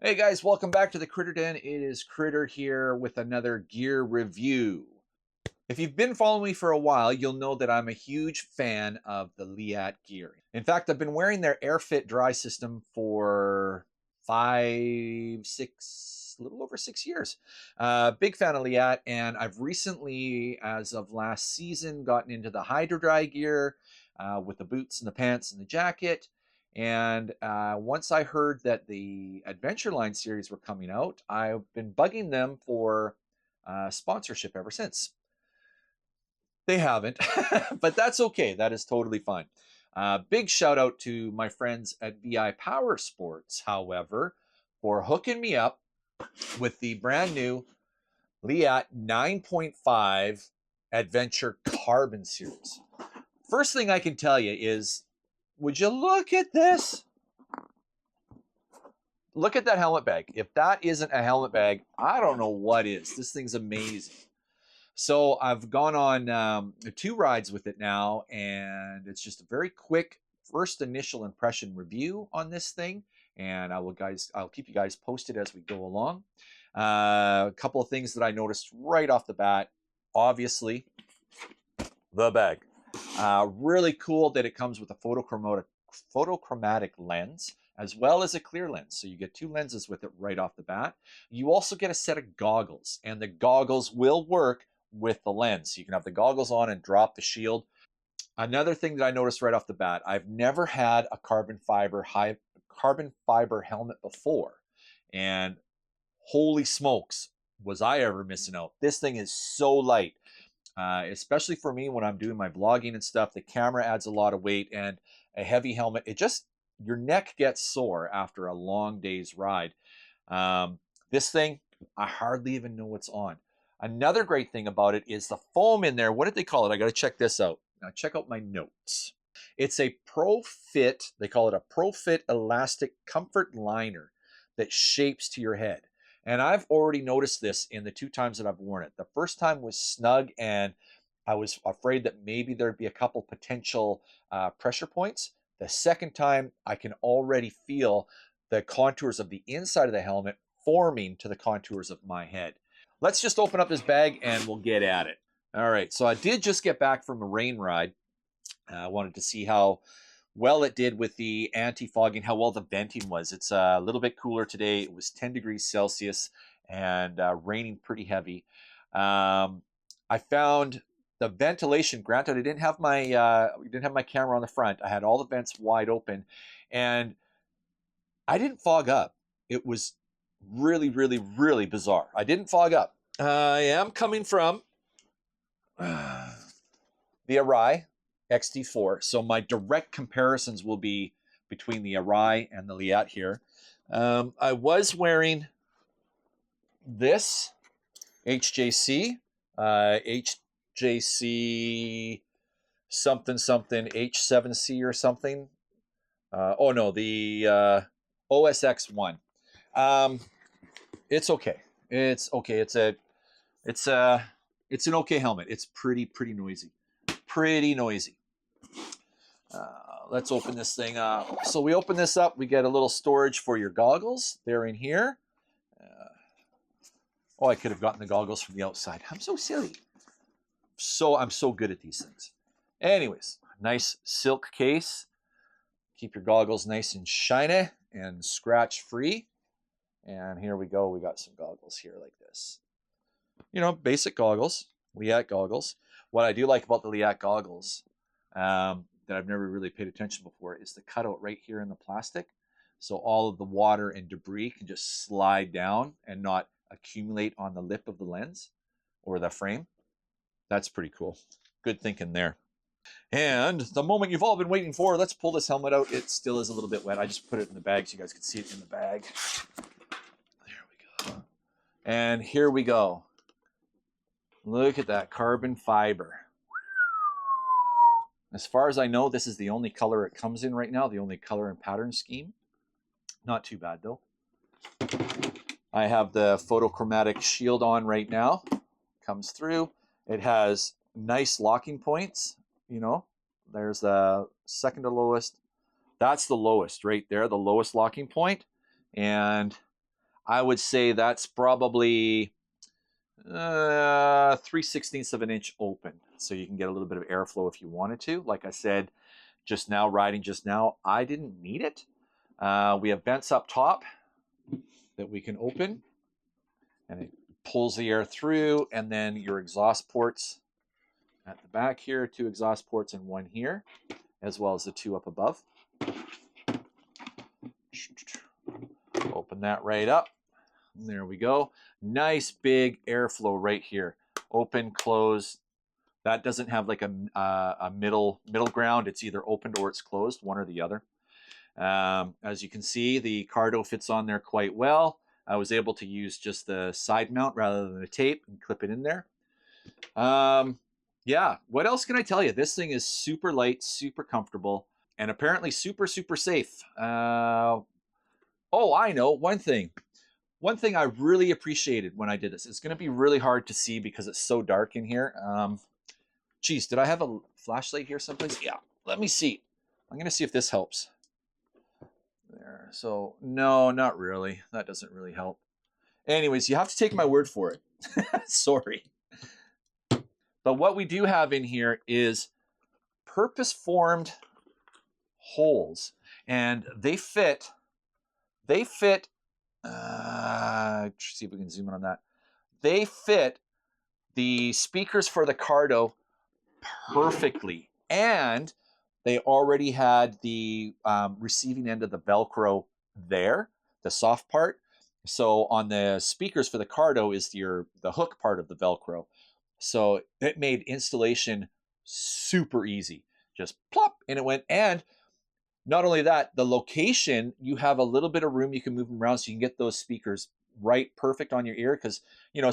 Hey guys, welcome back to the Critter Den. It is Critter here with another gear review. If you've been following me for a while, you'll know that I'm a huge fan of the LEATT gear. In fact, I've been wearing their AirFit dry system for a little over 6 years. Big fan of LEATT, and I've recently, as of last season, gotten into the Hydro Dry gear with the boots and the pants and the jacket. And once I heard that the Adventure Line series were coming out, I've been bugging them for sponsorship ever since. They haven't, but that's okay. That is totally fine. Big shout out to my friends at VI Power Sports, however, for hooking me up with the brand new LEATT 9.5 Adventure Carbon Series. First thing I can tell you is, would you look at this? Look at that helmet bag. If that isn't a helmet bag, I don't know what is. This thing's amazing. So I've gone on 2 rides with it now, and it's just a very quick first initial impression review on this thing. And I'll keep you guys posted as we go along. A couple of things that I noticed right off the bat. Obviously, the bag. Really cool that it comes with a photochromatic lens as well as a clear lens. So you get 2 lenses with it right off the bat. You also get a set of goggles, and the goggles will work with the lens. So you can have the goggles on and drop the shield. Another thing that I noticed right off the bat, I've never had a carbon fiber helmet before. And holy smokes, was I ever missing out. This thing is so light. Especially for me when I'm doing my vlogging and stuff. The camera adds a lot of weight, and a heavy helmet, your neck gets sore after a long day's ride. This thing, I hardly even know what's on. Another great thing about it is the foam in there. What did they call it? I got to check this out. Now check out my notes. It's a ProFit, they call it a ProFit elastic comfort liner that shapes to your head. And I've already noticed this in the 2 times that I've worn it. The first time was snug, and I was afraid that maybe there'd be a couple potential pressure points. The second time, I can already feel the contours of the inside of the helmet forming to the contours of my head. Let's just open up this bag and we'll get at it. All right, so I did just get back from a rain ride. I wanted to see how well it did with the anti-fogging, how well the venting was. It's a little bit cooler today. It was 10 degrees Celsius and raining pretty heavy. I found the ventilation, granted I didn't have my camera on the front. I had all the vents wide open, and I didn't fog up. It was really, really, really bizarre. I didn't fog up. I am coming from the Arai XD4. So my direct comparisons will be between the Arai and the LEATT here. I was wearing this HJC, HJC something something H7C or something. Oh no, the OSX1. It's okay. It's okay. It's an okay helmet. It's pretty noisy. Pretty noisy. Let's open this thing up. So we open this up, we get a little storage for your goggles. They're in here. Oh, I could have gotten the goggles from the outside. I'm so silly. I'm so good at these things. Anyways, nice silk case. Keep your goggles nice and shiny and scratch free. And here we go. We got some goggles here like this. You know, basic goggles, LEATT goggles. What I do like about the LEATT goggles that I've never really paid attention before is the cutout right here in the plastic. So all of the water and debris can just slide down and not accumulate on the lip of the lens or the frame. That's pretty cool. Good thinking there. And the moment you've all been waiting for, let's pull this helmet out. It still is a little bit wet. I just put it in the bag so you guys can see it in the bag. There we go. And here we go. Look at that carbon fiber. As far as I know, this is the only color it comes in right now, the only color and pattern scheme. Not too bad though. I have the photochromatic shield on right now. Comes through. It has nice locking points. You know, there's the second to lowest. That's the lowest right there, the lowest locking point. And I would say that's probably 3/16 of an inch open. So you can get a little bit of airflow if you wanted to. Like I said, just now, riding just now, I didn't need it. We have vents up top that we can open, and it pulls the air through, and then your exhaust ports at the back here, 2 exhaust ports and 1 here, as well as the 2 up above. Open that right up. There we go. Nice big airflow right here. Open, close. That doesn't have like a middle ground. It's either opened or it's closed, one or the other. As you can see, the cardo fits on there quite well. I was able to use just the side mount rather than the tape and clip it in there. Yeah, what else can I tell you? This thing is super light, super comfortable, and apparently super, super safe. Oh, I know, one thing. One thing I really appreciated when I did this, it's going to be really hard to see because it's so dark in here. Geez, did I have a flashlight here someplace? Yeah, let me see. I'm going to see if this helps. There, so no, not really. That doesn't really help. Anyways, you have to take my word for it. Sorry. But what we do have in here is purpose-formed holes, and they fit, see if we can zoom in on that. They fit the speakers for the cardo perfectly, and they already had the receiving end of the Velcro there, the soft part. So on the speakers for the cardo is the hook part of the Velcro. So it made installation super easy. Just plop, and it went. And not only that, the location, you have a little bit of room. You can move them around so you can get those speakers right perfect on your ear, because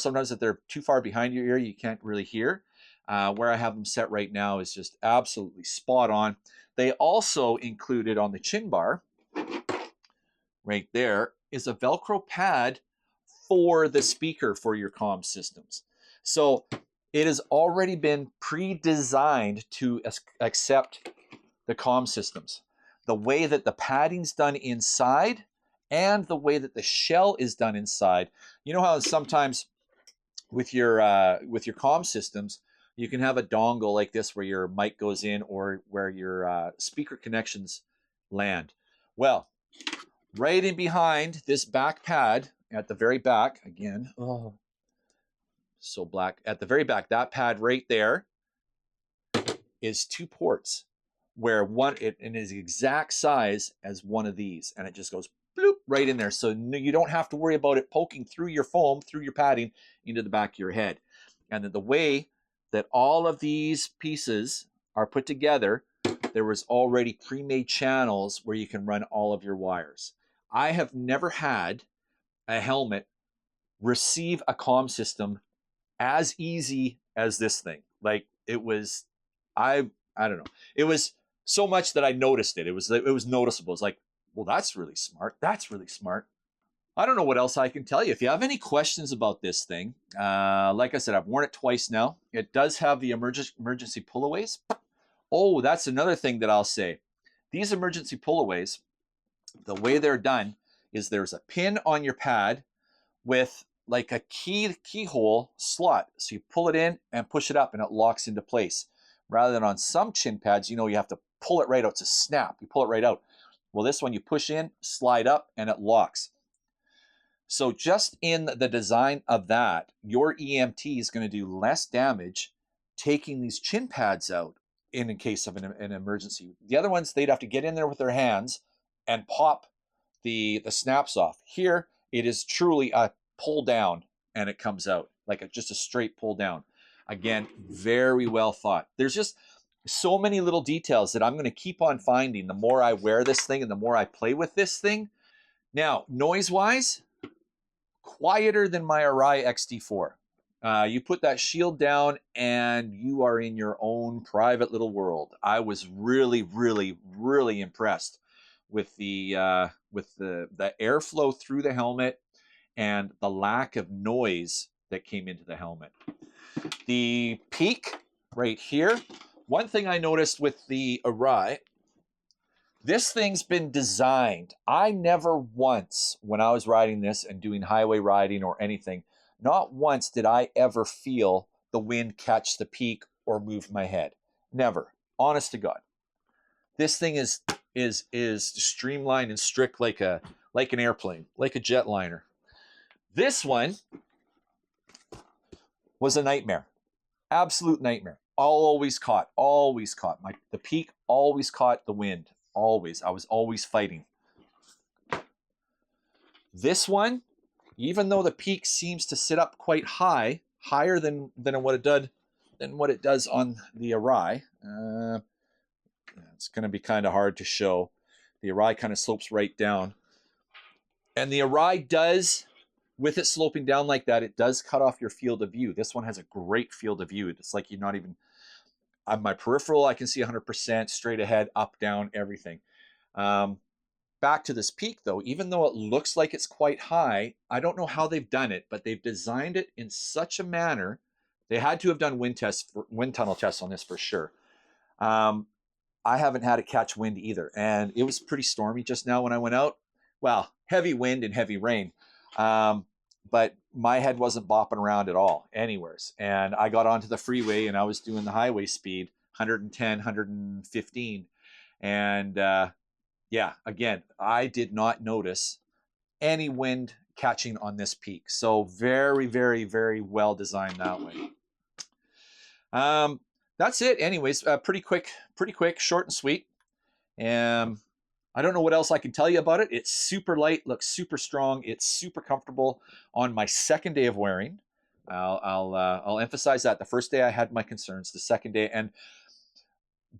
sometimes if they're too far behind your ear, you can't really hear. Where I have them set right now is just absolutely spot on. They also included on the chin bar, right there, is a Velcro pad for the speaker for your comm systems. So it has already been pre-designed to accept the comm systems. The way that the padding's done inside and the way that the shell is done inside. You know how sometimes with your comm systems, you can have a dongle like this where your mic goes in or where your speaker connections land. Well, right in behind this back pad at the very back, again, oh, so black, at the very back, that pad right there is 2 ports where it is the exact size as one of these, and it just goes bloop right in there. So you don't have to worry about it poking through your foam, through your padding, into the back of your head. And then the way that all of these pieces are put together, there was already pre-made channels where you can run all of your wires. I have never had a helmet receive a comm system as easy as this thing. Like, it was, I don't know. It was so much that I noticed it. It was noticeable. It's like, well, that's really smart. That's really smart. I don't know what else I can tell you. If you have any questions about this thing, like I said, I've worn it twice now. It does have the emergency pullaways. Oh, that's another thing that I'll say. These emergency pullaways, the way they're done is there's a pin on your pad with like a keyhole slot. So you pull it in and push it up and it locks into place. Rather than on some chin pads, you have to pull it right out. It's a snap. You pull it right out. Well, this one you push in, slide up, and it locks. So just in the design of that, your EMT is going to do less damage taking these chin pads out in case of an emergency. The other ones, they'd have to get in there with their hands and pop the snaps off. Here, it is truly a pull down and it comes out like just a straight pull down. Again, very well thought. There's just so many little details that I'm going to keep on finding the more I wear this thing and the more I play with this thing. Now, noise-wise, quieter than my Arai XT4. You put that shield down and you are in your own private little world. I was really, really, really impressed with the airflow through the helmet and the lack of noise that came into the helmet. The peak right here. One thing I noticed with the Arai, This thing's been designed. I never once, when I was riding this and doing highway riding or anything, not once did I ever feel the wind catch the peak or move my head. Never. Honest to God. This thing is streamlined and strict like an airplane, like a jetliner. This one was a nightmare. Absolute nightmare. Always caught. The peak always caught the wind. Always. I was always fighting. This one, even though the peak seems to sit up quite high, higher than what it does on the Arai. It's going to be kind of hard to show. The Arai kind of slopes right down. And the Arai does, with it sloping down like that, it does cut off your field of view. This one has a great field of view. It's like you're not even, on my peripheral, I can see 100% straight ahead, up, down, everything. Back to this peak though, even though it looks like it's quite high, I don't know how they've done it, but they've designed it in such a manner. They had to have done wind tunnel tests on this for sure. I haven't had it catch wind either. And it was pretty stormy just now when I went out. Well, heavy wind and heavy rain. But my head wasn't bopping around at all anywheres. And I got onto the freeway and I was doing the highway speed, 110, 115. And yeah, again, I did not notice any wind catching on this peak. So very, very, very well designed that way. That's it. Anyways, pretty quick, short and sweet. I don't know what else I can tell you about it. It's super light, looks super strong. It's super comfortable on my second day of wearing. I'll emphasize that. The first day I had my concerns. The second day, and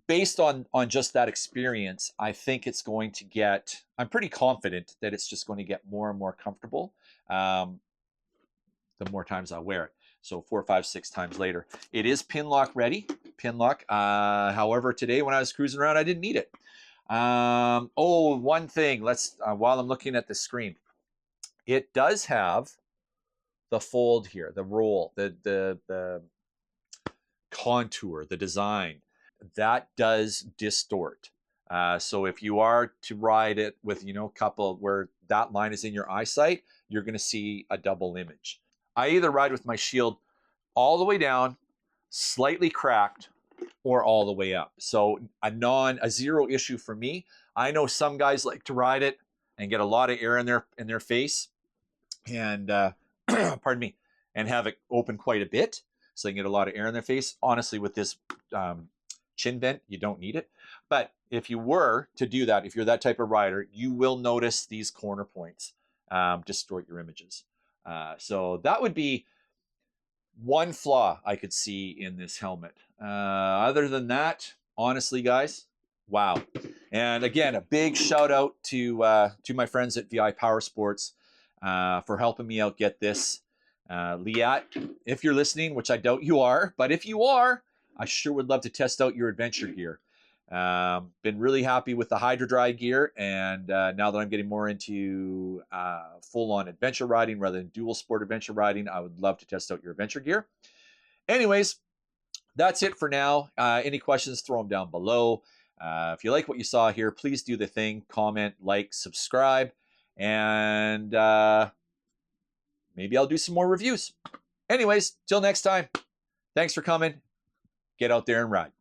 based on just that experience, I think it's going to get. I'm pretty confident that it's just going to get more and more comfortable the more times I wear it. So 4, 5, 6 times later. It is pin lock ready. Pin lock. However, today when I was cruising around, I didn't need it. Oh, one thing. Let's while I'm looking at the screen, it does have the fold here, the roll, the contour, the design. That does distort. So if you are to ride it with, a couple where that line is in your eyesight, you're going to see a double image. I either ride with my shield all the way down, slightly cracked, or all the way up. So a zero issue for me. I know some guys like to ride it and get a lot of air in their face, and pardon me, and have it open quite a bit, so they can get a lot of air in their face. Honestly, with this chin vent, you don't need it. But if you were to do that, if you're that type of rider, you will notice these corner points distort your images. So that would be one flaw I could see in this helmet. Other than that, honestly, guys, wow. And again, a big shout out to my friends at VI Power Sports for helping me out get this. LEATT, if you're listening, which I doubt you are, but if you are, I sure would love to test out your adventure gear. Been really happy with the Hydro Dry gear, and now that I'm getting more into full-on adventure riding rather than dual sport adventure riding, I would love to test out your adventure gear. Anyways, that's it for now. Any questions, throw them down below. If you like what you saw here, please do the thing, comment, like, subscribe, and maybe I'll do some more reviews. Anyways, till next time, thanks for coming. Get out there and ride.